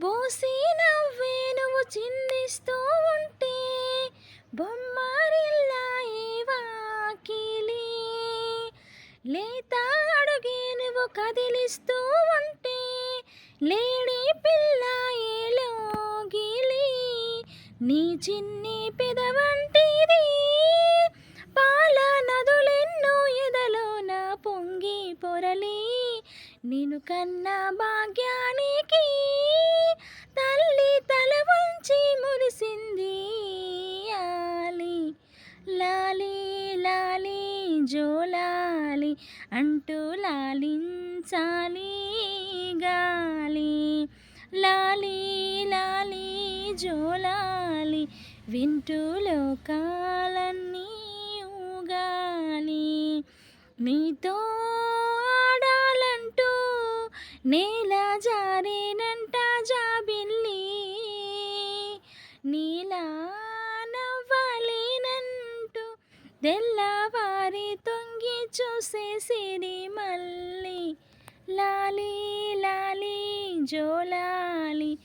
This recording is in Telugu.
బోసి నవ్వే నువ్వు చిందిస్తూ ఉంటే బొమ్మరిల్లాయే వాకిలి. లేత అడుగే నువ్వు కదిలిస్తూ ఉంటే లేడి పిల్లాయే లోగిలి. నీ చిన్ని పెదవంటిది పాల నదులెన్నో ఎదలోన పొంగి పొరలి. నిన్ను కన్న భాగ్యానికి తల్లి తల వంచి మురిసింది ఆలి. లాలి లాలి జోలాలి అంటూ లాలించాలి గాలి. లాలి లాలి జోలాలి వింటూ లోకాలన్నీ ఊగాలి. నీతో ఆడాలంటూ నేల జారేనంట జాబిల్లి. నీలా నవ్వాలేనంటూ తెల్లవారి తొంగి చూసేసిరి మళ్ళీ. లాలి లాలి జోలాలి